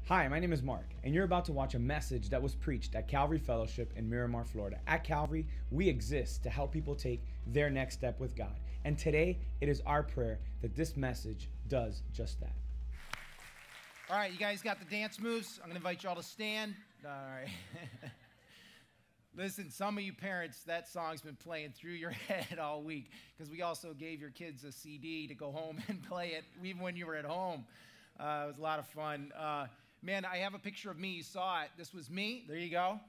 Hi, my name is Mark, and you're about to watch a message that was preached at Calvary Fellowship in Miramar, Florida. At Calvary, we exist to help people take their next step with God. And today, it is our prayer that this message does just that. All right, you guys got the dance moves? I'm going to invite you all to stand. All right. Listen, some of you parents, that song's been playing through your head all week because we also gave your kids a CD to go home and play it even when you were at home. It was a lot of fun. Man, I have a picture of me. You saw it. This was me. There you go.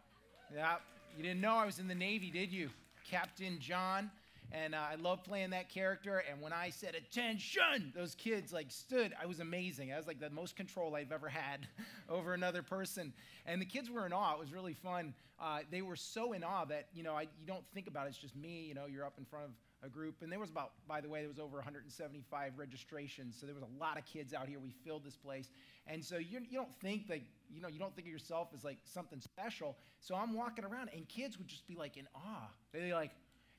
Yeah. You didn't know I was in the Navy, did you? Captain John. And I love playing that character. And when I said, "Attention," those kids stood. I was amazing. I was like the most control I've ever had over another person. And the kids were in awe. It was really fun. They were so in awe that, you don't think about it. It's just me. You're up in front of a group. And there was by the way, there was over 175 registrations. So there was a lot of kids out here. We filled this place. And so you don't think you don't think of yourself as like something special. So I'm walking around and kids would just be like in awe.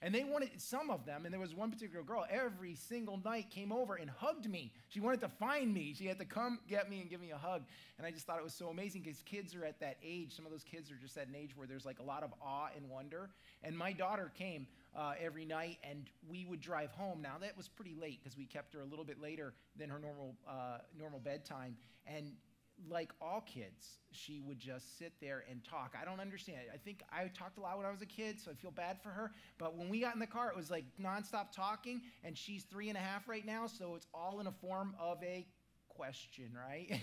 And they wanted, some of them, and there was one particular girl, every single night came over and hugged me. She wanted to find me. She had to come get me and give me a hug. And I just thought it was so amazing because kids are at that age. Some of those kids are just at an age where there's like a lot of awe and wonder. And my daughter came every night, and we would drive home. Now, that was pretty late because we kept her a little bit later than her normal bedtime. And like all kids, she would just sit there and talk. I don't understand it. I think I talked a lot when I was a kid, so I feel bad for her. But when we got in the car, it was like nonstop talking, and she's 3.5 right now, so it's all in a form of a question, right?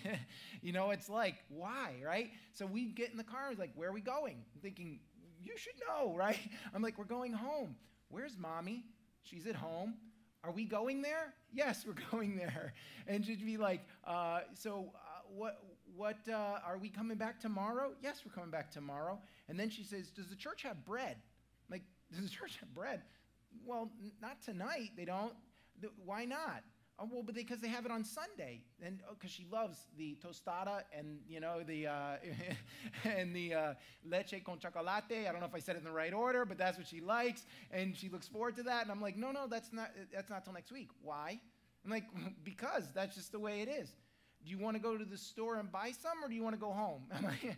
It's like, why, right? So we get in the car, it's like, where are we going? I'm thinking, you should know, right? I'm like, we're going home. Where's mommy? She's at home. Are we going there? Yes, we're going there. And she'd be like, what, are we coming back tomorrow? Yes, we're coming back tomorrow. And then she says, does the church have bread? I'm like, does the church have bread? Well, not tonight. They don't. Why not? Oh, well, because they have it on Sunday. And because she loves the tostada and, and the leche con chocolate. I don't know if I said it in the right order, but that's what she likes. And she looks forward to that. And I'm like, no, that's not till next week. Why? I'm like, because that's just the way it is. Do you want to go to the store and buy some, or do you want to go home? I'm like,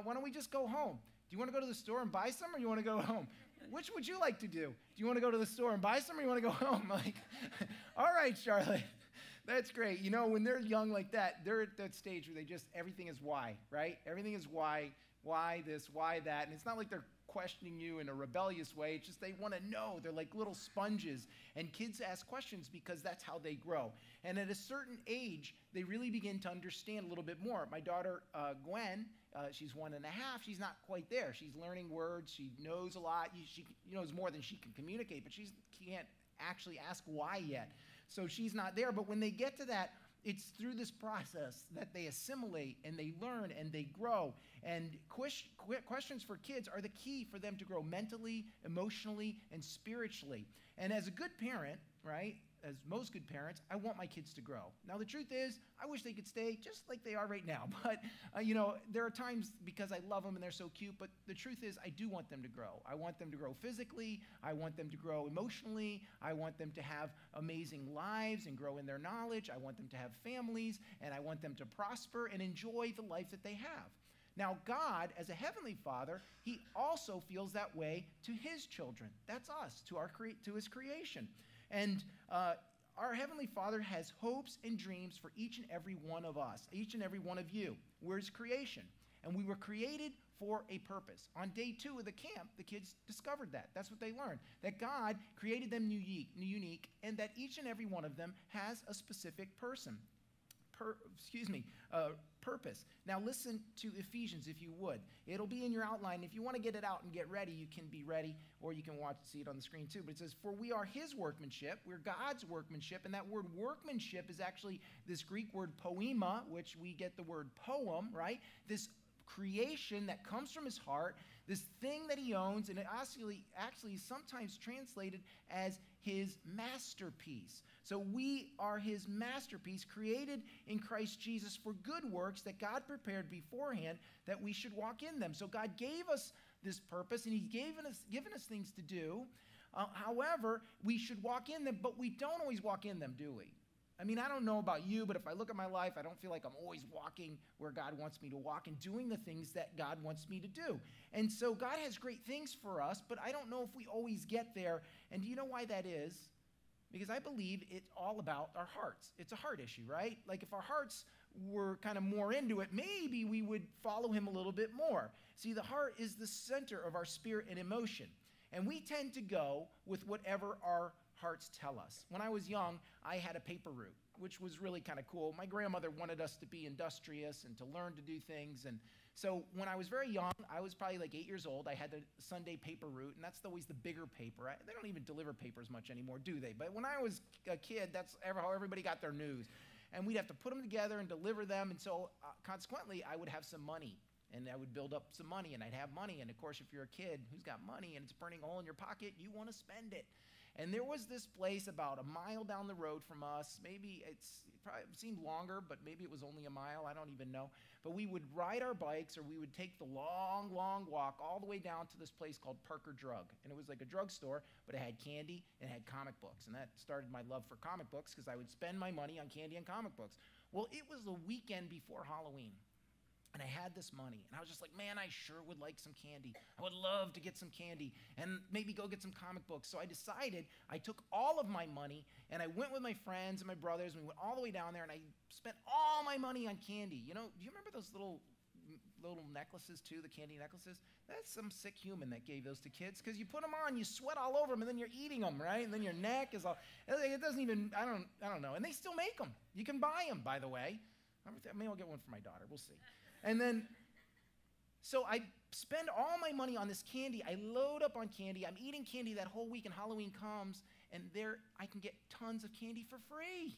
why don't we just go home? Do you want to go to the store and buy some, or do you want to go home? Which would you like to do? Do you want to go to the store and buy some, or you want to go home? I'm like, all right, Charlotte, that's great. When they're young like that, they're at that stage where everything is why, right? Everything is why this, why that. And it's not like they're questioning you in a rebellious way. It's just they want to know. They're like little sponges. And kids ask questions because that's how they grow. And at a certain age, they really begin to understand a little bit more. My daughter, Gwen, she's 1.5. She's not quite there. She's learning words. She knows a lot. She knows more than she can communicate, but she can't actually ask why yet. So she's not there. But when they get to that, it's through this process that they assimilate and they learn and they grow. And questions for kids are the key for them to grow mentally, emotionally, and spiritually. And as a good parent, right, as most good parents, I want my kids to grow. Now, the truth is, I wish they could stay just like they are right now. But, there are times because I love them and they're so cute. But the truth is, I do want them to grow. I want them to grow physically. I want them to grow emotionally. I want them to have amazing lives and grow in their knowledge. I want them to have families. And I want them to prosper and enjoy the life that they have. Now, God, as a heavenly Father, He also feels that way to His children. That's us, to His creation. And our Heavenly Father has hopes and dreams for each and every one of us, each and every one of you. We're His creation, and we were created for a purpose. On day 2 of the camp, the kids discovered that. That's what they learned, that God created them unique, and that each and every one of them has a specific purpose. Now listen to Ephesians if you would. It'll be in your outline. If you want to get it out and get ready, you can be ready, or you can see it on the screen too. But it says, for we are His workmanship. We're God's workmanship. And that word workmanship is actually this Greek word poema, which we get the word poem, right? This creation that comes from His heart, this thing that He owns, and it actually is sometimes translated as His masterpiece. So we are His masterpiece, created in Christ Jesus for good works that God prepared beforehand that we should walk in them. So God gave us this purpose, and He's given us things to do. However, we should walk in them, but we don't always walk in them, do we? I mean, I don't know about you, but if I look at my life, I don't feel like I'm always walking where God wants me to walk and doing the things that God wants me to do. And so God has great things for us, but I don't know if we always get there. And do you know why that is? Because I believe it's all about our hearts. It's a heart issue, right? Like if our hearts were kind of more into it, maybe we would follow him a little bit more. See, the heart is the center of our spirit and emotion. And we tend to go with whatever our hearts tell us. When I was young, I had a paper route, which was really kind of cool. My grandmother wanted us to be industrious and to learn to do things. And so when I was very young, I was probably like 8 years old, I had the Sunday paper route, and that's always the bigger paper. They don't even deliver papers much anymore, do they? But when I was a kid, that's how everybody got their news. And we'd have to put them together and deliver them. And so consequently, I would have some money. And I would build up some money, and I'd have money. And of course, if you're a kid who's got money and it's burning a hole in your pocket, you want to spend it. And there was this place about a mile down the road from us. Maybe it probably seemed longer, but maybe it was only a mile. I don't even know. But we would ride our bikes, or we would take the long, long walk all the way down to this place called Parker Drug. And it was like a drugstore, but it had candy and it had comic books. And that started my love for comic books because I would spend my money on candy and comic books. Well, it was the weekend before Halloween. And I had this money, and I was just like, man, I sure would like some candy. I would love to get some candy and maybe go get some comic books. So I decided, I took all of my money, and I went with my friends and my brothers, and we went all the way down there, and I spent all my money on candy. You know, do you remember those little necklaces too, the candy necklaces? That's some sick human that gave those to kids, because you put them on, you sweat all over them, and then you're eating them, right? And then your neck is all, it doesn't even, I don't know. And they still make them. You can buy them, by the way. Maybe I'll get one for my daughter. We'll see. And then, so I spend all my money on this candy. I load up on candy. I'm eating candy that whole week, and Halloween comes, and there I can get tons of candy for free,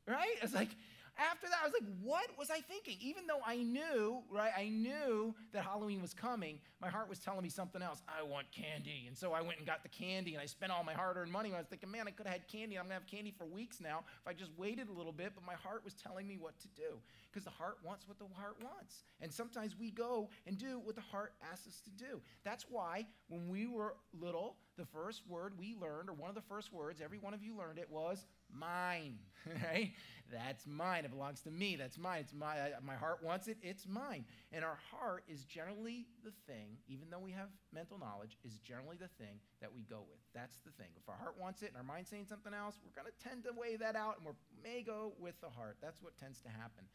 right? It's like, after that, I was like, what was I thinking? Even though I knew, right, I knew that Halloween was coming, my heart was telling me something else. I want candy. And so I went and got the candy, and I spent all my hard-earned money. And I was thinking, man, I could have had candy. I'm going to have candy for weeks now if I just waited a little bit. But my heart was telling me what to do, because the heart wants what the heart wants. And sometimes we go and do what the heart asks us to do. That's why when we were little, the first word we learned, or one of the first words, every one of you learned it, was mine, right? That's mine. It belongs to me. That's mine. It's my heart wants it. It's mine. And our heart is generally the thing, even though we have mental knowledge, is generally the thing that we go with. That's the thing. If our heart wants it and our mind's saying something else, we're going to tend to weigh that out, and we may go with the heart. That's what tends to happen.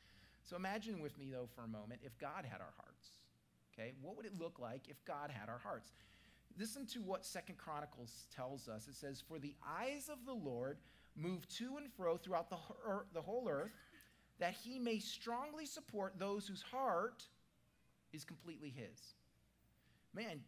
So imagine with me, though, for a moment, if God had our hearts, okay? What would it look like if God had our hearts? Listen to what 2 Chronicles tells us. It says, "For the eyes of the Lord move to and fro throughout the whole earth, that he may strongly support those whose heart is completely his." Man,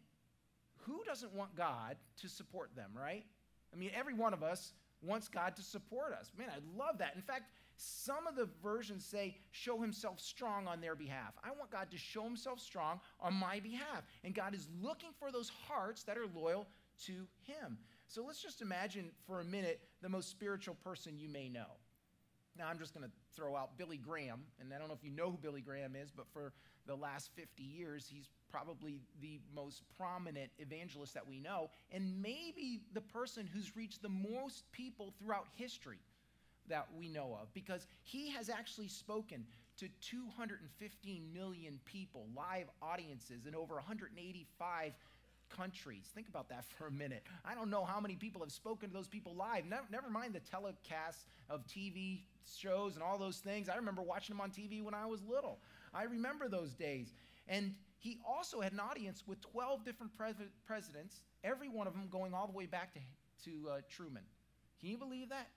who doesn't want God to support them, right? I mean, every one of us wants God to support us. Man, I love that. In fact, some of the versions say, show himself strong on their behalf. I want God to show himself strong on my behalf. And God is looking for those hearts that are loyal to him. So let's just imagine for a minute the most spiritual person you may know. Now, I'm just going to throw out Billy Graham, and I don't know if you know who Billy Graham is, but for the last 50 years, he's probably the most prominent evangelist that we know, and maybe the person who's reached the most people throughout history that we know of, because he has actually spoken to 215 million people, live audiences in over 185 countries. Think about that for a minute. I don't know how many people have spoken to those people live. Never mind the telecasts of TV shows and all those things. I remember watching them on TV when I was little. I remember those days. And he also had an audience with 12 different presidents, every one of them going all the way back to Truman. Can you believe that?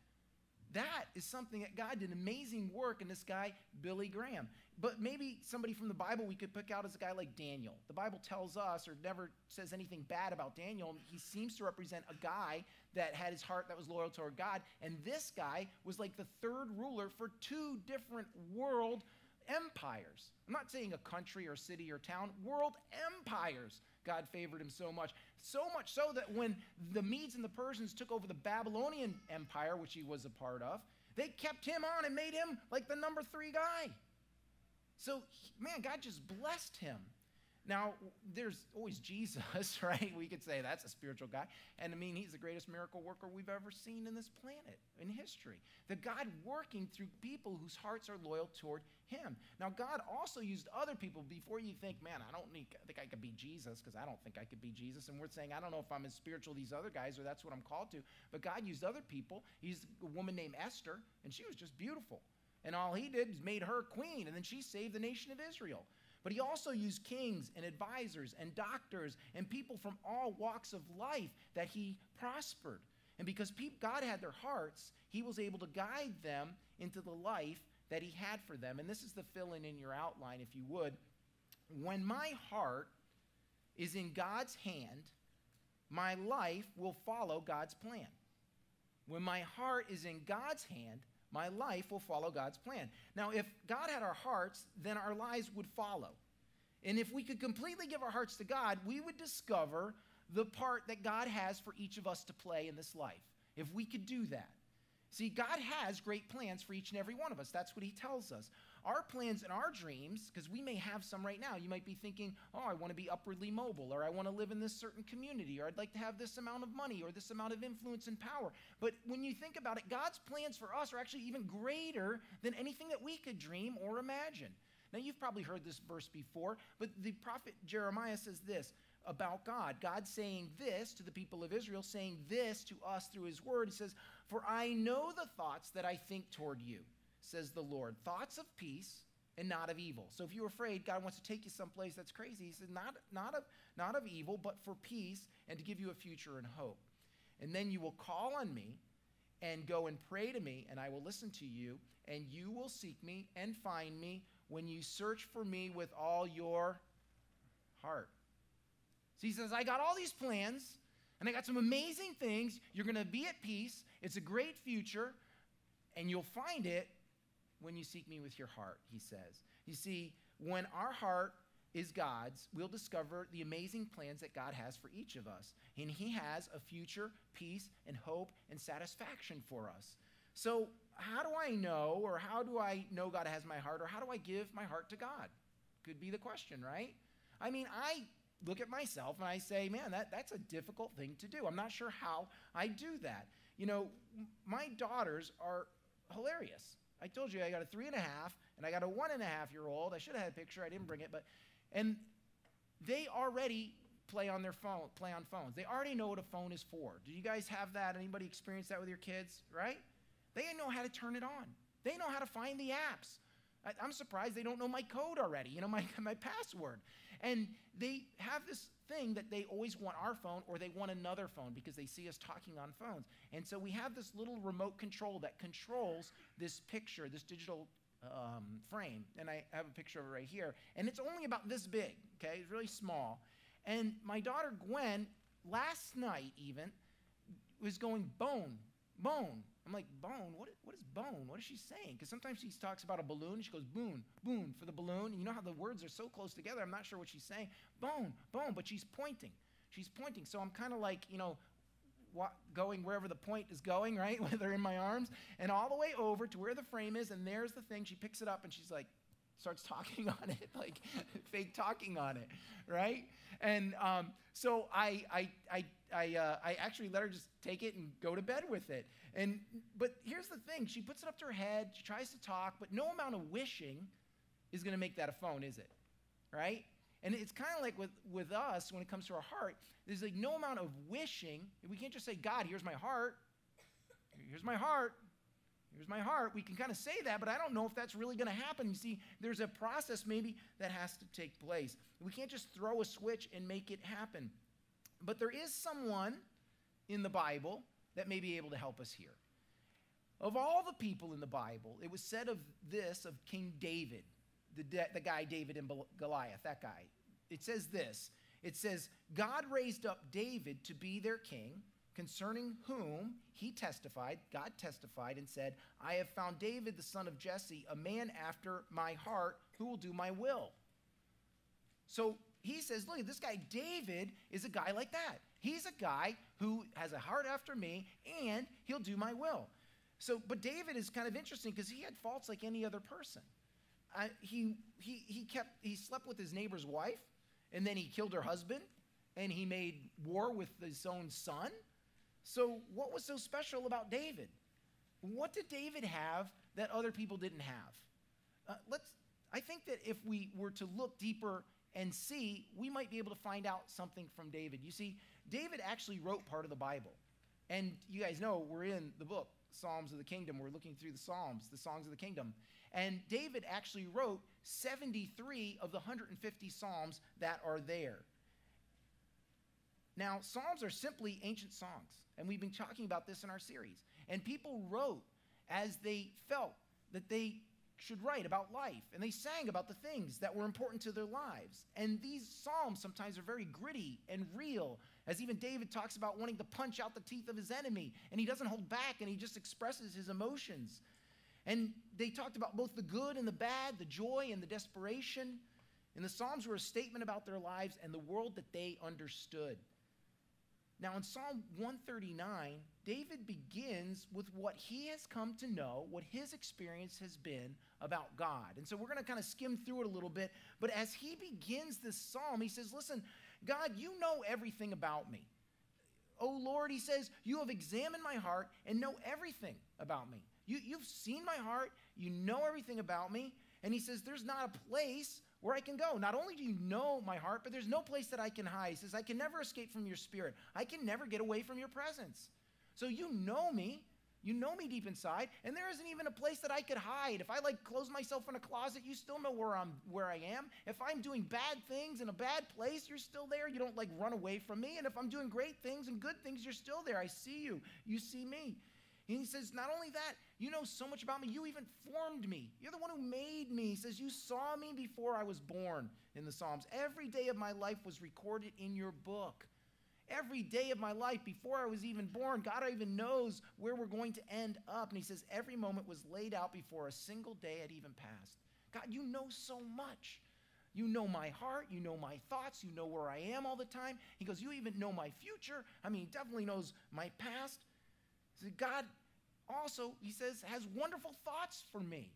That is something that God did amazing work in this guy, Billy Graham. But maybe somebody from the Bible we could pick out as a guy like Daniel. The Bible tells us, or never says anything bad about Daniel. He seems to represent a guy that had his heart that was loyal toward God. And this guy was like the third ruler for 2 different world empires. I'm not saying a country or city or town, world empires. God favored him so much so that when the Medes and the Persians took over the Babylonian Empire, which he was a part of, they kept him on and made him like the number 3 guy. So, man, God just blessed him. Now, there's always Jesus, right? We could say that's a spiritual guy. And I mean, he's the greatest miracle worker we've ever seen in this planet, in history. The God working through people whose hearts are loyal toward him. Now, God also used other people. Before you think, man, I think I could be Jesus, because I don't think I could be Jesus. And we're saying, I don't know if I'm as spiritual as these other guys, or that's what I'm called to. But God used other people. He used a woman named Esther, and she was just beautiful. And all he did was made her queen, and then she saved the nation of Israel. But he also used kings and advisors and doctors and people from all walks of life that he prospered. And because God had their hearts, he was able to guide them into the life that he had for them. And this is the fill-in your outline, if you would. When my heart is in God's hand, my life will follow God's plan. When my heart is in God's hand, my life will follow God's plan. Now, if God had our hearts, then our lives would follow. And if we could completely give our hearts to God, we would discover the part that God has for each of us to play in this life. If we could do that. See, God has great plans for each and every one of us. That's what he tells us. Our plans and our dreams, because we may have some right now. You might be thinking, oh, I want to be upwardly mobile, or I want to live in this certain community, or I'd like to have this amount of money, or this amount of influence and power. But when you think about it, God's plans for us are actually even greater than anything that we could dream or imagine. Now, you've probably heard this verse before, but the prophet Jeremiah says this about God. God saying this to the people of Israel, saying this to us through his word. He says, for I know the thoughts that I think toward you, says the Lord, thoughts of peace and not of evil. So if you're afraid God wants to take you someplace that's crazy, he said, not of evil, but for peace and to give you a future and hope. And then you will call on me and go and pray to me, and I will listen to you, and you will seek me and find me when you search for me with all your heart. So he says, I got all these plans, and I got some amazing things. You're going to be at peace. It's a great future, and you'll find it when you seek me with your heart, he says. You see, when our heart is God's, we'll discover the amazing plans that God has for each of us. And he has a future, peace, and hope, and satisfaction for us. So how do I know, or how do I know God has my heart, or how do I give my heart to God? Could be the question, right? I mean, I look at myself and I say, man, that's a difficult thing to do. I'm not sure how I do that. You know, my daughters are hilarious. I told you I got a 3.5 and I got a 1.5-year-old. I should have had a picture. I didn't bring it, and they already play on phones. They already know what a phone is for. Do you guys have that? Anybody experience that with your kids, right? They know how to turn it on. They know how to find the apps. I'm surprised they don't know my code already, my password. And they have this thing that they always want our phone, or they want another phone because they see us talking on phones. And so we have this little remote control that controls this picture, this digital frame. And I have a picture of it right here. And it's only about this big, okay? It's really small. And my daughter Gwen, last night even, was going bone, bone. I'm like, bone? What is bone? What is she saying? Because sometimes she talks about a balloon, and she goes, boon, boon, for the balloon. And you know how the words are so close together, I'm not sure what she's saying. Bone, bone, but she's pointing. She's pointing. So I'm kind of like, going wherever the point is going, right, with her in my arms, and all the way over to where the frame is, and there's the thing. She picks it up, and she's like, starts talking on it, like fake talking on it, right? And so I actually let her just take it and go to bed with it. But here's the thing. She puts it up to her head. She tries to talk, but no amount of wishing is going to make that a phone, is it? Right? And it's kind of like with us when it comes to our heart. There's like no amount of wishing. We can't just say, God, here's my heart. Here's my heart. Here's my heart. We can kind of say that, but I don't know if that's really going to happen. You see, there's a process maybe that has to take place. We can't just throw a switch and make it happen. But there is someone in the Bible that may be able to help us here. Of all the people in the Bible, it was said of King David, the guy David and Goliath, that guy. It says this. It says, God raised up David to be their king, concerning whom God testified and said, I have found David the son of Jesse, a man after my heart, who will do my will. So he says, look, this guy David is a guy like that. He's a guy who has a heart after me, and he'll do my will. But David is kind of interesting because he had faults like any other person. He slept with his neighbor's wife, and then he killed her husband, and he made war with his own son. So what was so special about David? What did David have that other people didn't have? I think that if we were to look deeper and see, we might be able to find out something from David. You see, David actually wrote part of the Bible. And you guys know we're in the book, Psalms of the Kingdom. We're looking through the Psalms, the songs of the kingdom. And David actually wrote 73 of the 150 Psalms that are there. Now, Psalms are simply ancient songs. And we've been talking about this in our series. And people wrote as they felt that they should write about life. And they sang about the things that were important to their lives. And these Psalms sometimes are very gritty and real, as even David talks about wanting to punch out the teeth of his enemy. And he doesn't hold back, and he just expresses his emotions. And they talked about both the good and the bad, the joy and the desperation. And the Psalms were a statement about their lives and the world that they understood. Now, in Psalm 139, David begins with what he has come to know, what his experience has been about God. And so we're going to kind of skim through it a little bit. But as he begins this psalm, he says, listen, God, you know everything about me. Oh, Lord, he says, you have examined my heart and know everything about me. You've seen my heart. You know everything about me. And he says, there's not a place where I can go. Not only do you know my heart, but there's no place that I can hide. He says, I can never escape from your spirit. I can never get away from your presence. So you know me deep inside, and there isn't even a place that I could hide. If I close myself in a closet, you still know where I am. If I'm doing bad things in a bad place, you're still there. You don't run away from me. And if I'm doing great things and good things, you're still there. I see you. You see me. And he says, not only that, you know so much about me. You even formed me. You're the one who made me. He says, you saw me before I was born in the Psalms. Every day of my life was recorded in your book. Every day of my life before I was even born, God even knows where we're going to end up. And he says, every moment was laid out before a single day had even passed. God, you know so much. You know my heart. You know my thoughts. You know where I am all the time. He goes, you even know my future. I mean, he definitely knows my past. So God also, he says, has wonderful thoughts for me.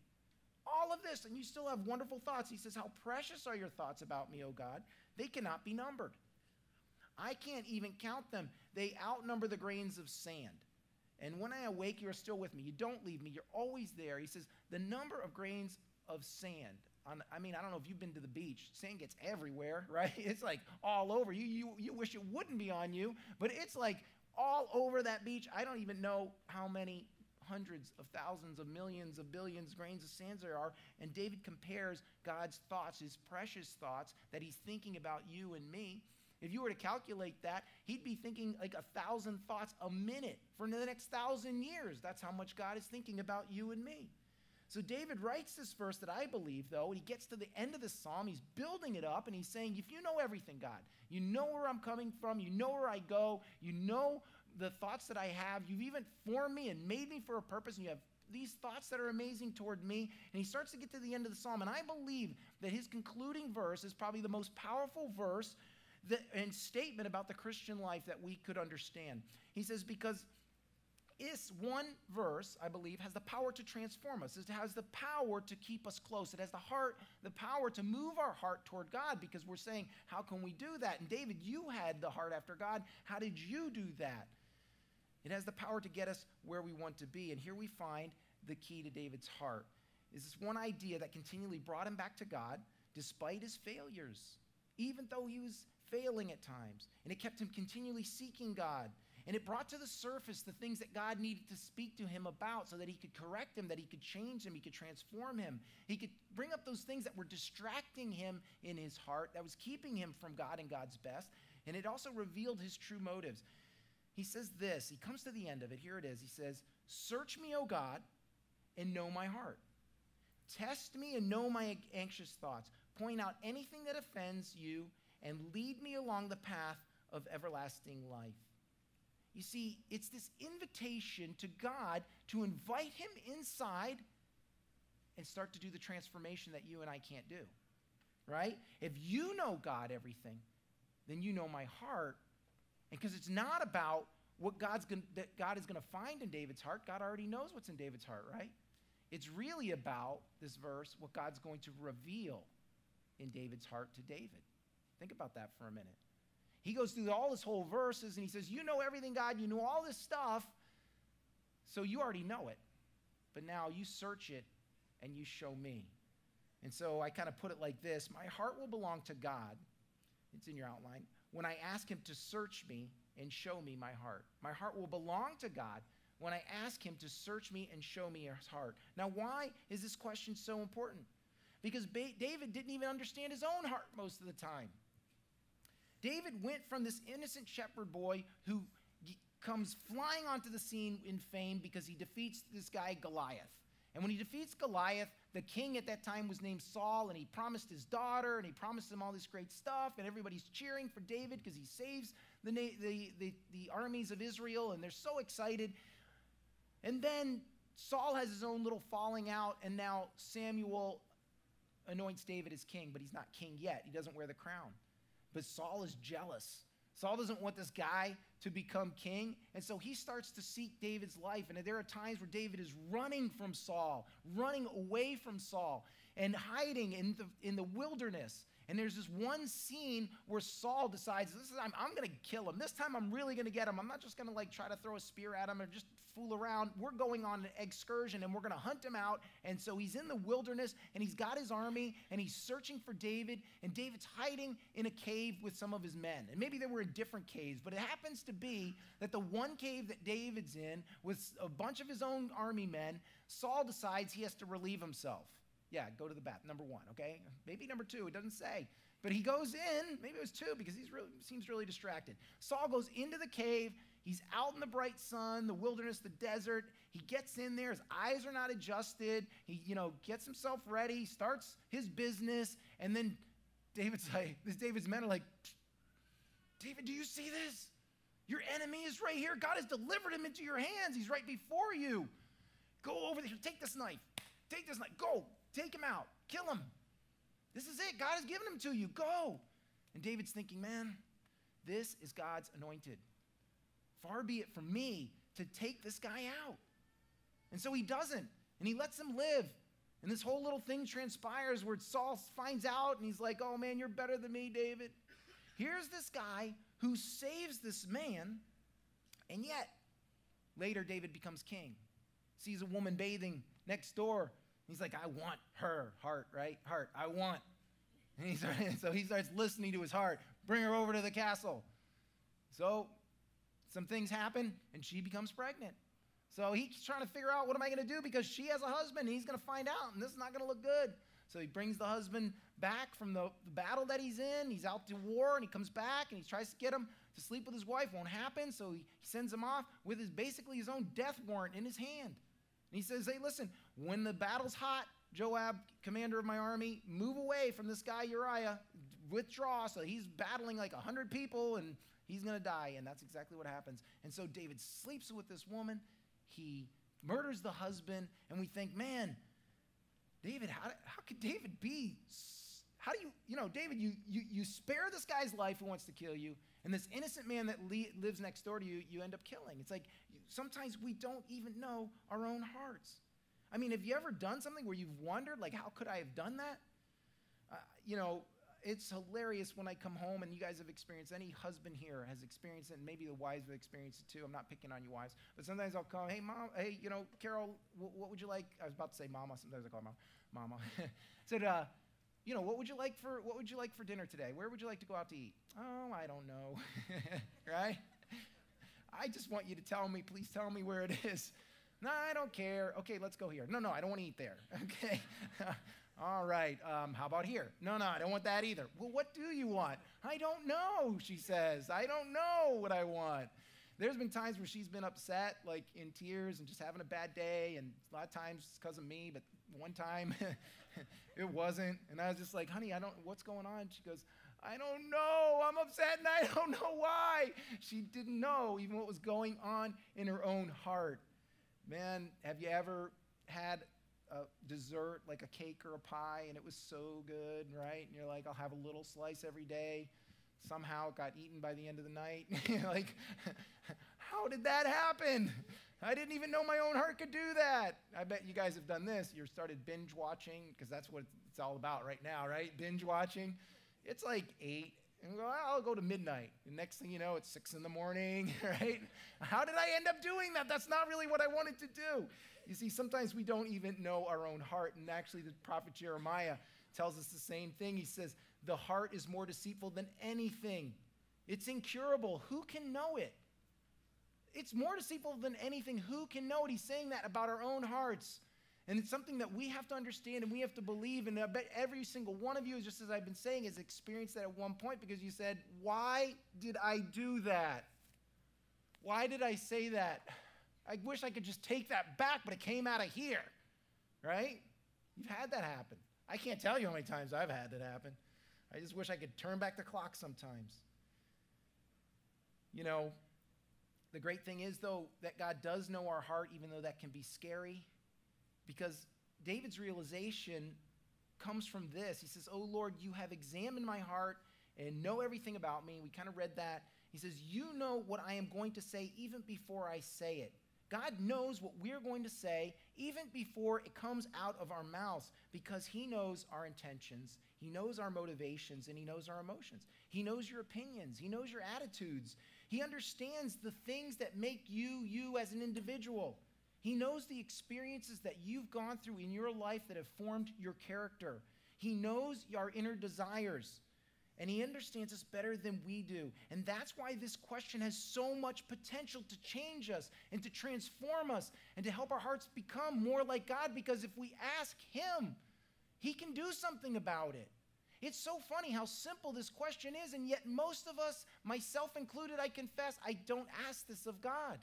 All of this, and you still have wonderful thoughts. He says, how precious are your thoughts about me, O God? They cannot be numbered. I can't even count them. They outnumber the grains of sand. And when I awake, you are still with me. You don't leave me. You're always there. He says, the number of grains of sand. I don't know if you've been to the beach. Sand gets everywhere, right? It's all over. You wish it wouldn't be on you, but it's all over that beach. I don't even know how many hundreds of thousands of millions of billions grains of sand there are. And David compares God's thoughts, his precious thoughts that he's thinking about you and me. If you were to calculate that, he'd be thinking 1,000 thoughts a minute for the next 1,000 years. That's how much God is thinking about you and me. So David writes this verse that I believe, though, and he gets to the end of the psalm. He's building it up, and he's saying, if you know everything, God, you know where I'm coming from, you know where I go, you know the thoughts that I have, you've even formed me and made me for a purpose, and you have these thoughts that are amazing toward me. And he starts to get to the end of the psalm, and I believe that his concluding verse is probably the most powerful verse and statement about the Christian life that we could understand. He says, because this one verse, I believe, has the power to transform us. It has the power to keep us close. It has the power to move our heart toward God, because we're saying, how can we do that? And David, you had the heart after God. How did you do that? It has the power to get us where we want to be. And here we find the key to David's heart. Is this one idea that continually brought him back to God despite his failures, even though he was failing at times. And it kept him continually seeking God. And it brought to the surface the things that God needed to speak to him about so that he could correct him, that he could change him, he could transform him. He could bring up those things that were distracting him in his heart, that was keeping him from God and God's best. And it also revealed his true motives. He says this, he comes to the end of it. Here it is. He says, search me, O God, and know my heart. Test me and know my anxious thoughts. Point out anything that offends you and lead me along the path of everlasting life. You see, it's this invitation to God to invite him inside and start to do the transformation that you and I can't do, right? If you know God everything, then you know my heart. And because it's not about what God is going to find in David's heart. God already knows what's in David's heart, right? It's really about, this verse, what God's going to reveal in David's heart to David. Think about that for a minute. He goes through all this whole verses and he says, you know everything, God. You know all this stuff. So you already know it. But now you search it and you show me. And so I kind of put it like this. My heart will belong to God. It's in your outline. When I ask him to search me and show me my heart. My heart will belong to God when I ask him to search me and show me his heart. Now, why is this question so important? Because David didn't even understand his own heart most of the time. David went from this innocent shepherd boy who comes flying onto the scene in fame because he defeats this guy Goliath. And when he defeats Goliath, the king at that time was named Saul, and he promised his daughter, and he promised him all this great stuff, and everybody's cheering for David because he saves the armies of Israel, and they're so excited. And then Saul has his own little falling out, and now Samuel anoints David as king, but he's not king yet. He doesn't wear the crown. But Saul is jealous. Saul doesn't want this guy to become king, and so he starts to seek David's life. And there are times where David is running from Saul, running away from Saul, and hiding in the wilderness. And there's this one scene where Saul decides, I'm going to kill him. This time I'm really going to get him. I'm not just going to try to throw a spear at him or just fool around. We're going on an excursion and we're going to hunt him out. And so he's in the wilderness and he's got his army and he's searching for David. And David's hiding in a cave with some of his men. And maybe they were in different caves, but it happens to be that the one cave that David's in with a bunch of his own army men, Saul decides he has to relieve himself. Yeah, go to the bath, number 1, okay? Maybe number 2, it doesn't say. But he goes in, maybe it was 2 because he seems really distracted. Saul goes into the cave. He's out in the bright sun, the wilderness, the desert. He gets in there. His eyes are not adjusted. He, gets himself ready, starts his business. And then David's men are like, David, do you see this? Your enemy is right here. God has delivered him into your hands. He's right before you. Go over there. Take this knife. Take this knife. Go. Take him out. Kill him. This is it. God has given him to you. Go. And David's thinking, man, this is God's anointed. Far be it from me to take this guy out. And so he doesn't. And he lets him live. And this whole little thing transpires where Saul finds out and he's like, oh man, you're better than me, David. Here's this guy who saves this man. And yet, later David becomes king. Sees a woman bathing next door. He's like, I want her heart, right? Heart, I want. And so he starts listening to his heart. Bring her over to the castle. So some things happen, and she becomes pregnant. So he's trying to figure out, what am I going to do? Because she has a husband, and he's going to find out, and this is not going to look good. So he brings the husband back from the battle that he's in. He's out to war, and he comes back, and he tries to get him to sleep with his wife. Won't happen, so he sends him off with basically his own death warrant in his hand. And he says, hey, listen, when the battle's hot, Joab, commander of my army, move away from this guy Uriah, withdraw. So he's battling like 100 people and he's going to die. And that's exactly what happens. And so David sleeps with this woman. He murders the husband. And we think, man, David, how could David be? How do David, you spare this guy's life who wants to kill you. And this innocent man that lives next door to you, you end up killing. It's like sometimes we don't even know our own hearts. I mean, have you ever done something where you've wondered, like, how could I have done that? It's hilarious when I come home, and you guys have experienced, any husband here has experienced it, and maybe the wives have experienced it too. I'm not picking on you wives. But sometimes I'll call, hey, Mom, hey, Carol, what would you like? I was about to say Mama. Sometimes I call her Mama. Said, what would you like for dinner today? Where would you like to go out to eat? Oh, I don't know. Right? I just want you to tell me, please tell me where it is. No, I don't care. Okay, let's go here. No, I don't want to eat there. Okay. All right. How about here? No, I don't want that either. Well, what do you want? I don't know, she says. I don't know what I want. There's been times where she's been upset, like in tears and just having a bad day. And a lot of times it's because of me, but one time it wasn't. And I was just like, honey, what's going on? She goes, I don't know. I'm upset and I don't know why. She didn't know even what was going on in her own heart. Man, have you ever had a dessert like a cake or a pie and it was so good, right? And you're like, I'll have a little slice every day. Somehow it got eaten by the end of the night. Like, how did that happen? I didn't even know my own heart could do that. I bet you guys have done this. You started binge watching, because that's what it's all about right now, right? Binge watching. It's like 8 And we go, I'll go to midnight. And next thing you know, it's 6 in the morning, right? How did I end up doing that? That's not really what I wanted to do. You see, sometimes we don't even know our own heart. And actually, the prophet Jeremiah tells us the same thing. He says, the heart is more deceitful than anything. It's incurable. Who can know it? It's more deceitful than anything. Who can know it? He's saying that about our own hearts. And it's something that we have to understand and we have to believe. And I bet every single one of you, just as I've been saying, has experienced that at one point because you said, why did I do that? Why did I say that? I wish I could just take that back, but it came out of here, right? You've had that happen. I can't tell you how many times I've had that happen. I just wish I could turn back the clock sometimes. You know, the great thing is, though, that God does know our heart, even though that can be scary. Because David's realization comes from this. He says, oh, Lord, you have examined my heart and know everything about me. We kind of read that. He says, you know what I am going to say even before I say it. God knows what we're going to say even before it comes out of our mouths because he knows our intentions. He knows our motivations and he knows our emotions. He knows your opinions. He knows your attitudes. He understands the things that make you, you as an individual. He knows the experiences that you've gone through in your life that have formed your character. He knows our inner desires, and he understands us better than we do. And that's why this question has so much potential to change us and to transform us and to help our hearts become more like God, because if we ask him, he can do something about it. It's so funny how simple this question is, and yet most of us, myself included, I confess, I don't ask this of God.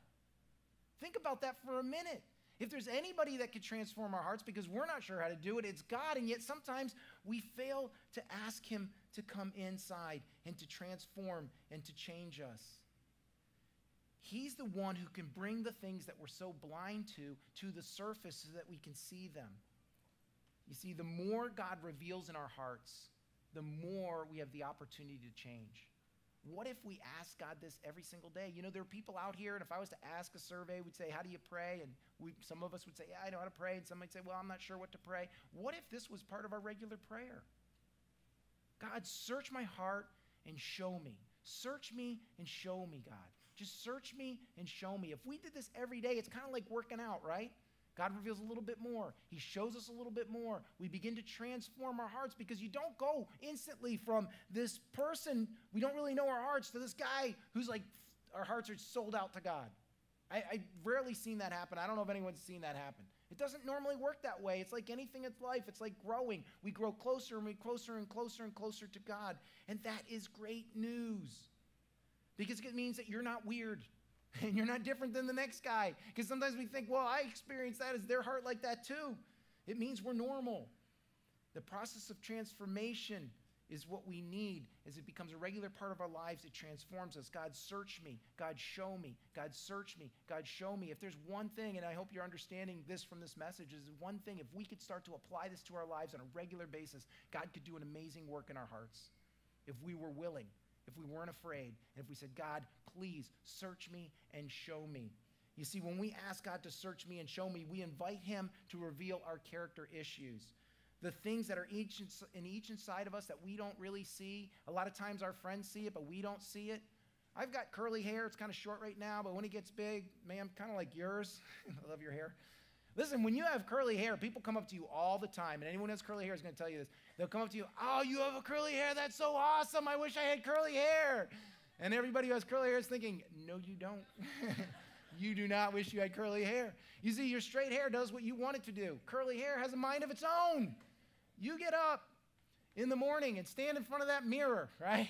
Think about that for a minute. If there's anybody that could transform our hearts because we're not sure how to do it, it's God. And yet sometimes we fail to ask him to come inside and to transform and to change us. He's the one who can bring the things that we're so blind to the surface so that we can see them. You see, the more God reveals in our hearts, the more we have the opportunity to change. What if we ask God this every single day? You know, there are people out here, and if I was to ask a survey, we'd say, how do you pray? And some of us would say, yeah, I know how to pray. And some might say, well, I'm not sure what to pray. What if this was part of our regular prayer? God, search my heart and show me. Search me and show me, God. Just search me and show me. If we did this every day, it's kind of like working out, right? God reveals a little bit more. He shows us a little bit more. We begin to transform our hearts because you don't go instantly from this person, we don't really know our hearts, to this guy who's like, our hearts are sold out to God. I've rarely seen that happen. I don't know if anyone's seen that happen. It doesn't normally work that way. It's like anything in life. It's like growing. We grow closer and closer and closer and closer to God. And that is great news because it means that you're not weird. And you're not different than the next guy. Because sometimes we think, well, I experienced that. Is their heart like that too? It means we're normal. The process of transformation is what we need. As it becomes a regular part of our lives, it transforms us. God, search me. God, show me. God, search me. God, show me. If there's one thing, and I hope you're understanding this from this message, is one thing, if we could start to apply this to our lives on a regular basis, God could do an amazing work in our hearts. If we were willing. If we weren't afraid, and if we said, God, please search me and show me. You see, when we ask God to search me and show me, we invite him to reveal our character issues. The things that are each inside of us that we don't really see. A lot of times our friends see it, but we don't see it. I've got curly hair. It's kind of short right now, but when it gets big, man, kind of like yours. I love your hair. Listen, when you have curly hair, people come up to you all the time, and anyone who has curly hair is going to tell you this. They'll come up to you, oh, you have a curly hair. That's so awesome. I wish I had curly hair. And everybody who has curly hair is thinking, no, you don't. You do not wish you had curly hair. You see, your straight hair does what you want it to do. Curly hair has a mind of its own. You get up in the morning and stand in front of that mirror, right?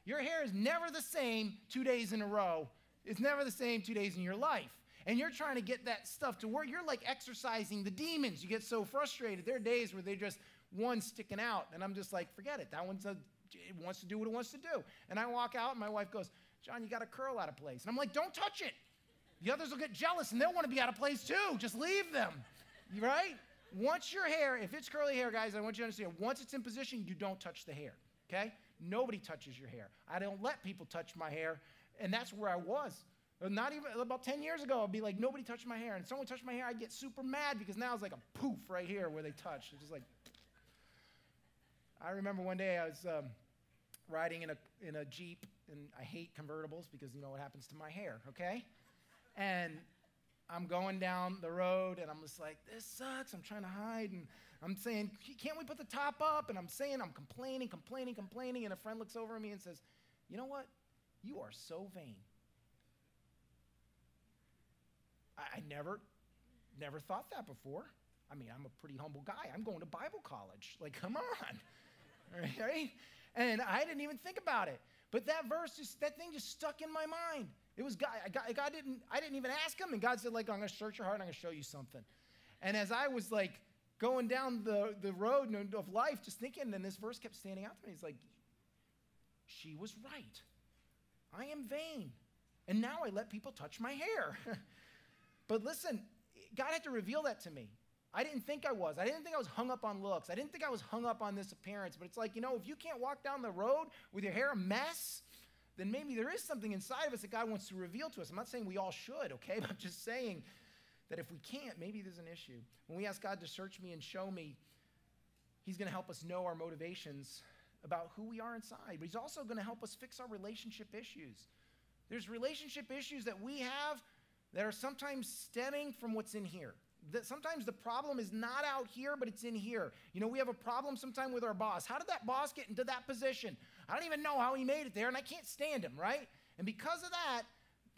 Your hair is never the same 2 days in a row. It's never the same 2 days in your life. And you're trying to get that stuff to work. You're like exercising the demons. You get so frustrated. There are days where they just, one's sticking out. And I'm just like, forget it. That one's it wants to do what it wants to do. And I walk out and my wife goes, John, you got a curl out of place. And I'm like, don't touch it. The others will get jealous and they'll want to be out of place too. Just leave them, right? Once your hair, if it's curly hair, guys, I want you to understand, once it's in position, you don't touch the hair, okay? Nobody touches your hair. I don't let people touch my hair. And that's where I was. Not even about 10 years ago, I'd be like, nobody touched my hair. And if someone touched my hair, I'd get super mad because now it's like a poof right here where they touched. It's just like, I remember one day I was riding in a Jeep, and I hate convertibles because you know what happens to my hair, okay? And I'm going down the road, and I'm just like, this sucks. I'm trying to hide, and I'm saying, can't we put the top up? And I'm saying, I'm complaining, and a friend looks over at me and says, you know what? You are so vain. I never thought that before. I mean, I'm a pretty humble guy. I'm going to Bible college. Like, come on, right? And I didn't even think about it. But that thing just stuck in my mind. It was God. I didn't even ask him, and God said, like, I'm going to search your heart, and I'm going to show you something. And as I was like going down the road of life, just thinking, and this verse kept standing out to me. It's like, she was right. I am vain, and now I let people touch my hair. But listen, God had to reveal that to me. I didn't think I was. I didn't think I was hung up on looks. I didn't think I was hung up on this appearance. But it's like, you know, if you can't walk down the road with your hair a mess, then maybe there is something inside of us that God wants to reveal to us. I'm not saying we all should, okay? But I'm just saying that if we can't, maybe there's an issue. When we ask God to search me and show me, he's going to help us know our motivations about who we are inside. But he's also going to help us fix our relationship issues. There's relationship issues that we have that are sometimes stemming from what's in here. That sometimes the problem is not out here, but it's in here. You know, we have a problem sometime with our boss. How did that boss get into that position? I don't even know how he made it there, and I can't stand him, right? And because of that,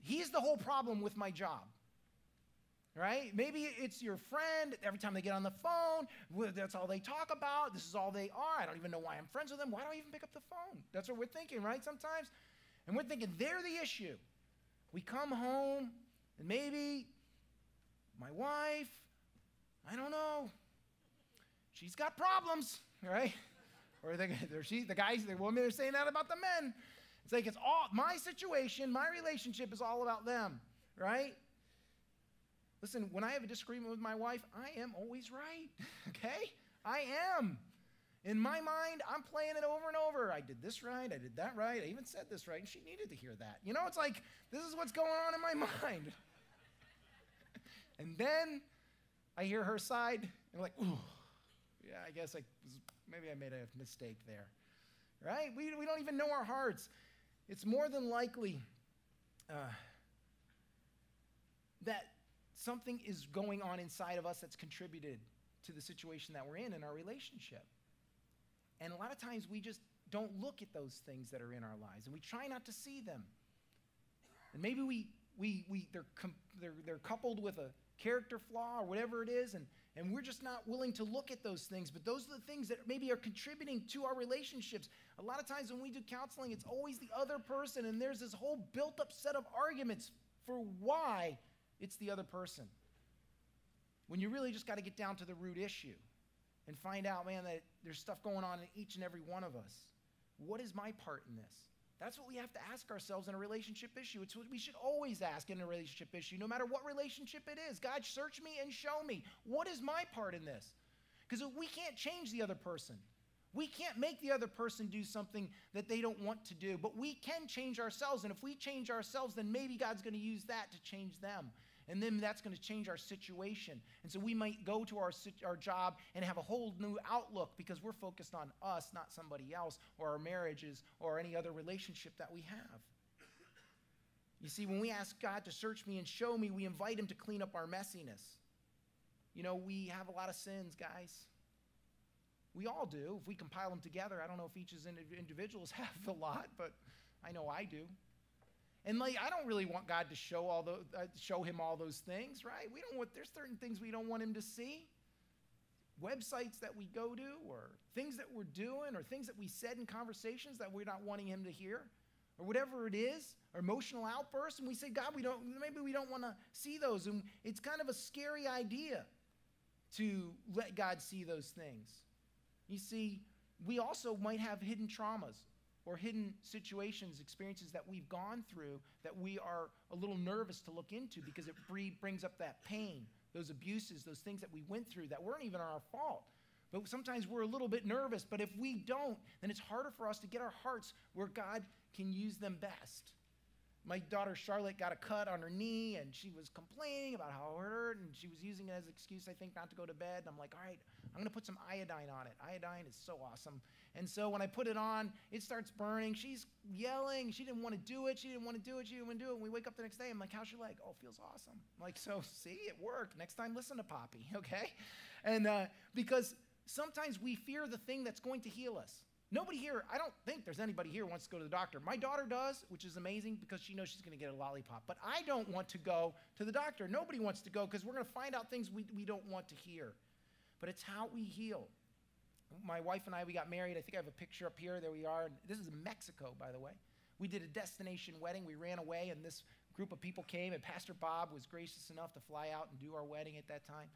he's the whole problem with my job, right? Maybe it's your friend. Every time they get on the phone, that's all they talk about. This is all they are. I don't even know why I'm friends with them. Why do I even pick up the phone? That's what we're thinking, right, sometimes? And we're thinking they're the issue. We come home, and maybe my wife, I don't know, she's got problems, right? Or the women are saying that about the men. It's like it's all, my situation, my relationship is all about them, right? Listen, when I have a disagreement with my wife, I am always right, okay? I am. In my mind, I'm playing it over and over. I did this right, I did that right, I even said this right, and she needed to hear that. You know, it's like, this is what's going on in my mind. And then I hear her side, and I'm like, ooh, yeah, I guess maybe I made a mistake there, right? We don't even know our hearts. It's more than likely that something is going on inside of us that's contributed to the situation that we're in our relationship. And a lot of times we just don't look at those things that are in our lives, and we try not to see them. And maybe they're coupled with a character flaw or whatever it is, and we're just not willing to look at those things. But those are the things that maybe are contributing to our relationships. A lot of times when we do counseling, it's always the other person, and there's this whole built-up set of arguments for why it's the other person. When you really just got to get down to the root issue and find out, man, that there's stuff going on in each and every one of us. What is my part in this? That's what we have to ask ourselves in a relationship issue. It's what we should always ask in a relationship issue, no matter what relationship it is. God, search me and show me. What is my part in this? Because we can't change the other person. We can't make the other person do something that they don't want to do, but we can change ourselves. And if we change ourselves, then maybe God's going to use that to change them. And then that's going to change our situation. And so we might go to our job and have a whole new outlook because we're focused on us, not somebody else, or our marriages, or any other relationship that we have. You see, when we ask God to search me and show me, we invite him to clean up our messiness. You know, we have a lot of sins, guys. We all do. If we compile them together, I don't know if each individuals have a lot, but I know I do. And like, I don't really want God to show him all those things, right? There's certain things we don't want him to see. Websites that we go to, or things that we're doing, or things that we said in conversations that we're not wanting him to hear, or whatever it is, or emotional outbursts, and we say, God, maybe we don't want to see those. And it's kind of a scary idea to let God see those things. You see, we also might have hidden traumas, or hidden situations, experiences that we've gone through that we are a little nervous to look into because it brings up that pain, those abuses, those things that we went through that weren't even our fault. But sometimes we're a little bit nervous, but if we don't, then it's harder for us to get our hearts where God can use them best. My daughter Charlotte got a cut on her knee, and she was complaining about how it hurt, and she was using it as an excuse, I think, not to go to bed. And I'm like, all right, I'm going to put some iodine on it. Iodine is so awesome. And so when I put it on, it starts burning. She's yelling. She didn't want to do it. And we wake up the next day. I'm like, how's your leg? Oh, it feels awesome. I'm like, so see, it worked. Next time, listen to Poppy, okay? And because sometimes we fear the thing that's going to heal us. Nobody here, I don't think there's anybody here who wants to go to the doctor. My daughter does, which is amazing because she knows she's going to get a lollipop. But I don't want to go to the doctor. Nobody wants to go because we're going to find out things we don't want to hear. But it's how we heal. My wife and I, we got married. I think I have a picture up here. There we are. This is in Mexico, by the way. We did a destination wedding. We ran away, and this group of people came, and Pastor Bob was gracious enough to fly out and do our wedding at that time.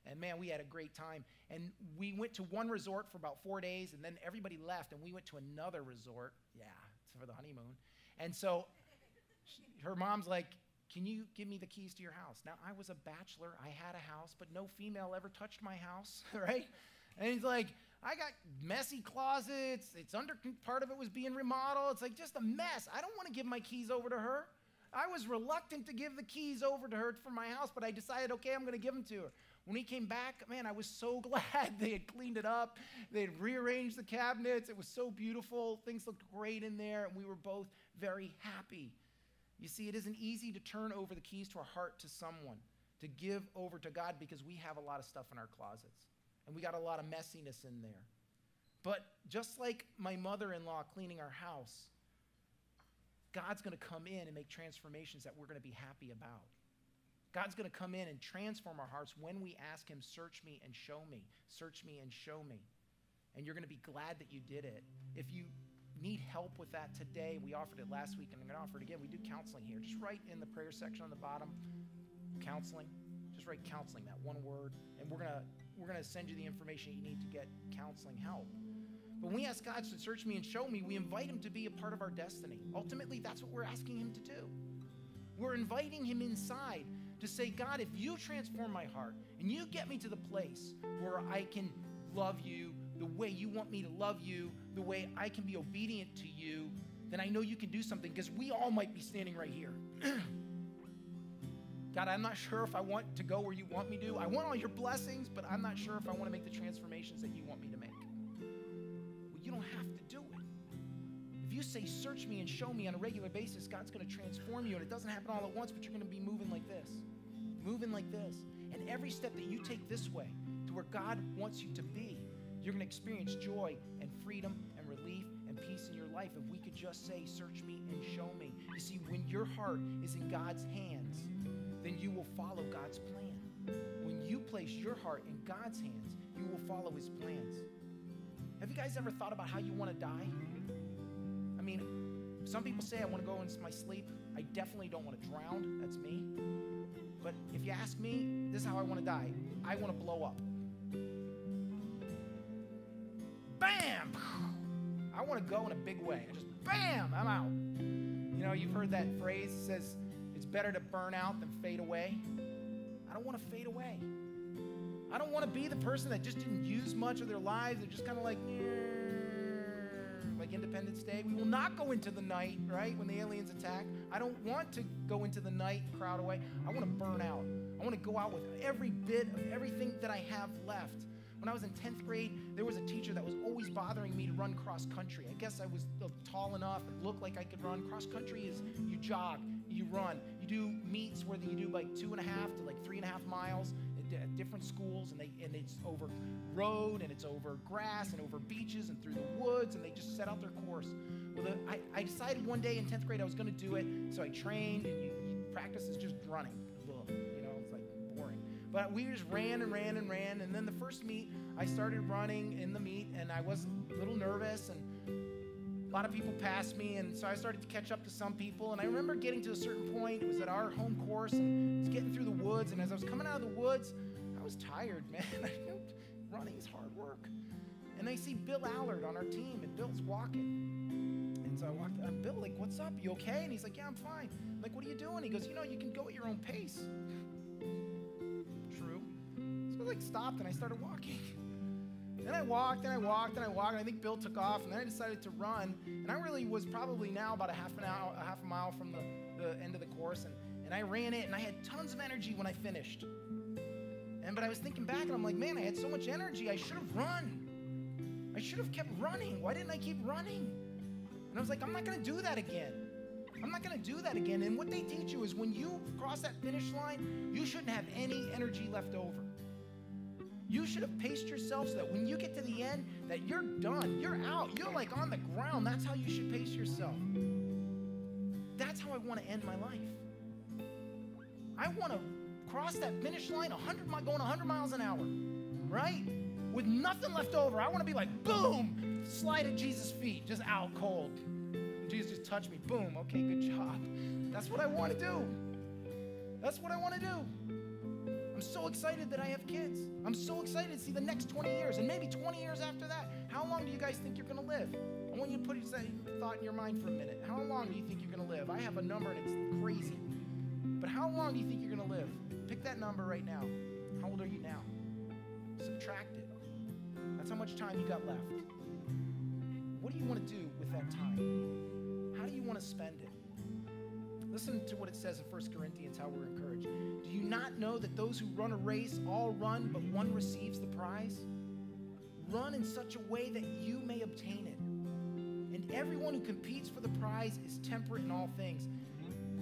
And, man, we had a great time. And we went to one resort for about 4 days, and then everybody left, and we went to another resort. Yeah, it's for the honeymoon. And so her mom's like, can you give me the keys to your house? Now, I was a bachelor. I had a house, but no female ever touched my house, right? And he's like, I got messy closets. Part of it was being remodeled. It's like just a mess. I don't want to give my keys over to her. I was reluctant to give the keys over to her for my house, but I decided, okay, I'm going to give them to her. When he came back, man, I was so glad they had cleaned it up. They had rearranged the cabinets. It was so beautiful. Things looked great in there, and we were both very happy. You see, it isn't easy to turn over the keys to our heart to someone, to give over to God, because we have a lot of stuff in our closets. And we got a lot of messiness in there. But just like my mother-in-law cleaning our house, God's going to come in and make transformations that we're going to be happy about. God's going to come in and transform our hearts when we ask him, search me and show me. Search me and show me. And you're going to be glad that you did it. If you need help with that today, we offered it last week, and I'm going to offer it again. We do counseling here. Just write in the prayer section on the bottom, counseling. Just write counseling, that one word, and we're going to send you the information you need to get counseling help. But when we ask God to search me and show me, we invite him to be a part of our destiny. Ultimately, that's what we're asking him to do. We're inviting him inside to say, God, if you transform my heart and you get me to the place where I can love you the way you want me to love you, the way I can be obedient to you, then I know you can do something, because we all might be standing right here. God, I'm not sure if I want to go where you want me to. I want all your blessings, but I'm not sure if I want to make the transformations that you want me to make. Well, you don't have to do it. If you say, search me and show me on a regular basis, God's going to transform you, and it doesn't happen all at once, but you're going to be moving like this. Moving like this. And every step that you take this way to where God wants you to be, you're going to experience joy and freedom and relief and peace in your life if we could just say, search me and show me. You see, when your heart is in God's hands, then you will follow God's plan. When you place your heart in God's hands, you will follow his plans. Have you guys ever thought about how you want to die? I mean, some people say I want to go into my sleep. I definitely don't want to drown. That's me. But if you ask me, this is how I want to die. I want to blow up. Bam! I want to go in a big way. Just bam, I'm out. You know, you've heard that phrase. It says, it's better to burn out than fade away. I don't want to fade away. I don't want to be the person that just didn't use much of their lives. They're just kind of like Independence Day. We will not go into the night, right, when the aliens attack. I don't want to go into the night, crowd away. I want to burn out. I want to go out with every bit of everything that I have left. When I was in 10th grade, there was a teacher that was always bothering me to run cross country. I guess I was tall enough and looked like I could run. Cross country is you jog, you run. You do meets where you do like 2.5 to like 3.5 miles at different schools, and it's over road, and it's over grass, and over beaches, and through the woods, and they just set out their course. Well, I decided one day in 10th grade I was going to do it, so I trained, and you practice is just running. It's like boring. But we just ran, and then the first meet, I started running in the meet, and I was a little nervous, and a lot of people passed me, and so I started to catch up to some people, and I remember getting to a certain point. It was at our home course, and I was getting through the woods, and as I was coming out of the woods, I was tired, man. Running is hard work. And I see Bill Allard on our team, and Bill's walking. And so I walked up, Bill, like, what's up? You okay? And he's like, yeah, I'm fine. I'm like, what are you doing? He goes, you can go at your own pace. True. So I stopped, and I started walking. Then I walked, and I think Bill took off, and then I decided to run. And I really was probably now about a half a mile from the end of the course, and I ran it, and I had tons of energy when I finished. But I was thinking back, and I'm like, man, I had so much energy, I should have run. I should have kept running. Why didn't I keep running? And I was like, I'm not going to do that again. I'm not going to do that again. And what they teach you is when you cross that finish line, you shouldn't have any energy left over. You should have paced yourself so that when you get to the end, that you're done. You're out. You're like on the ground. That's how you should pace yourself. That's how I want to end my life. I want to cross that finish line going 100 miles an hour, right? With nothing left over. I want to be like, boom, slide at Jesus' feet, just out cold. Jesus just touched me. Boom. Okay, good job. That's what I want to do. That's what I want to do. I'm so excited that I have kids. I'm so excited to see the next 20 years and maybe 20 years after that. How long do you guys think you're going to live? I want you to put that thought in your mind for a minute. How long do you think you're going to live? I have a number and it's crazy. But how long do you think you're going to live? Pick that number right now. How old are you now? Subtract it. That's how much time you got left. What do you want to do with that time? How do you want to spend it? Listen to what it says in 1 Corinthians, how we're encouraged. Do you not know that those who run a race all run, but one receives the prize? Run in such a way that you may obtain it. And everyone who competes for the prize is temperate in all things.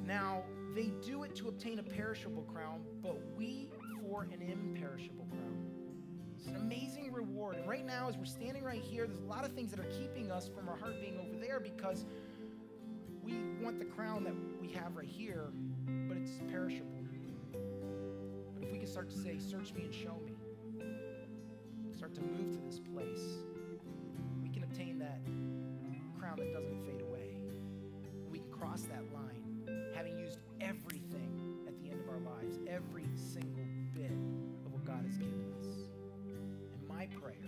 Now, they do it to obtain a perishable crown, but we for an imperishable crown. It's an amazing reward. And right now, as we're standing right here, there's a lot of things that are keeping us from our heart being over there because we want the crown that we have right here, but it's perishable. But if we can start to say, search me and show me, start to move to this place, we can obtain that crown that doesn't fade away. We can cross that line, having used everything at the end of our lives, every single bit of what God has given us. And my prayer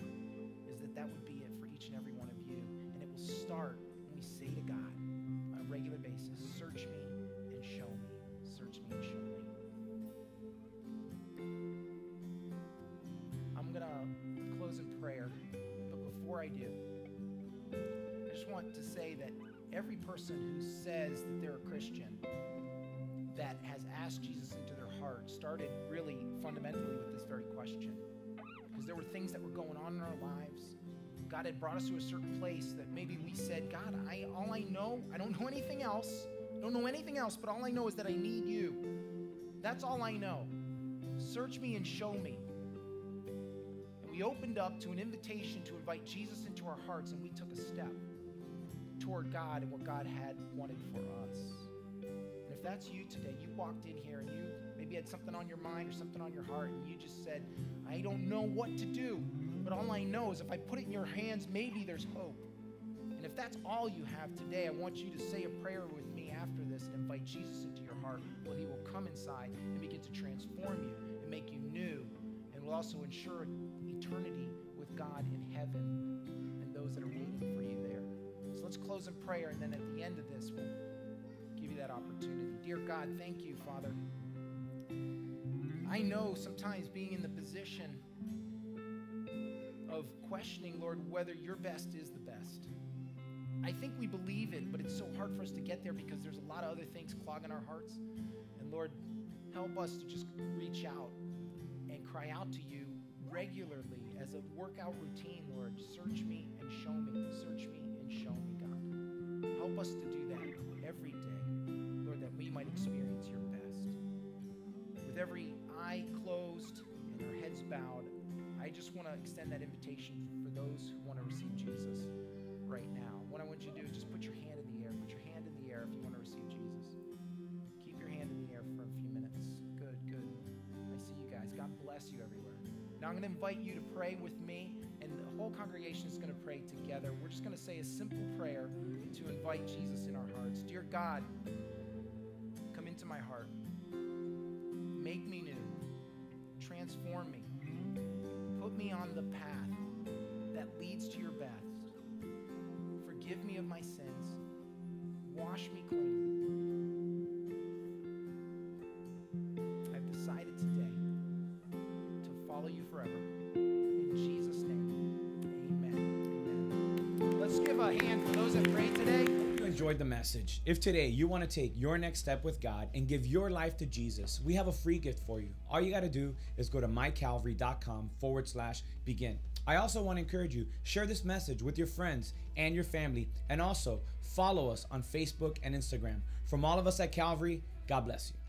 is that that would be it for each and every one of you. And it will start when we say to God on a regular basis, search me and show me. Search me and show me. I'm going to close in prayer. But before I do, I just want to say that every person who says that they're a Christian that has asked Jesus into their heart started really fundamentally with this very question. Because there were things that were going on in our lives. God had brought us to a certain place that maybe we said, God, all I know, I don't know anything else. I don't know anything else, but all I know is that I need you. That's all I know. Search me and show me. And we opened up to an invitation to invite Jesus into our hearts, and we took a step toward God and what God had wanted for us. And if that's you today, you walked in here and you maybe had something on your mind or something on your heart, and you just said, I don't know what to do, but all I know is if I put it in your hands, maybe there's hope. And if that's all you have today, I want you to say a prayer with me after this and invite Jesus into your heart. Well, he will come inside and begin to transform you and make you new, and will also ensure eternity with God in heaven and those that are waiting for you there. So let's close in prayer, and then at the end of this, we'll give you that opportunity. Dear God, thank you, Father. I know sometimes being in the position of questioning, Lord, whether your best is the best. I think we believe it, but it's so hard for us to get there because there's a lot of other things clogging our hearts. And Lord, help us to just reach out and cry out to you regularly as a workout routine, Lord. Search me and show me. Search me and show me, God. Help us to do that every day, Lord, that we might experience your best. With every eye closed and our heads bowed, I just want to extend that invitation for those who want to receive Jesus right now. What I want you to do is just put your hand in the air. Put your hand in the air if you want to receive Jesus. Keep your hand in the air for a few minutes. Good, good. I see you guys. God bless you everywhere. Now I'm going to invite you to pray with me, and the whole congregation is going to pray together. We're just going to say a simple prayer to invite Jesus in our hearts. Dear God, come into my heart. Make me new. Transform me. Put me on the path that leads to your best. Forgive me of my sins. Wash me clean. I've decided today to follow you forever. In Jesus' name, amen. Amen. Let's give a hand for those that prayed today. Enjoyed the message. If today you want to take your next step with God and give your life to Jesus, we have a free gift for you. All you got to do is go to mycalvary.com/begin. I also want to encourage you, share this message with your friends and your family, and also follow us on Facebook and Instagram. From all of us at Calvary, God bless you.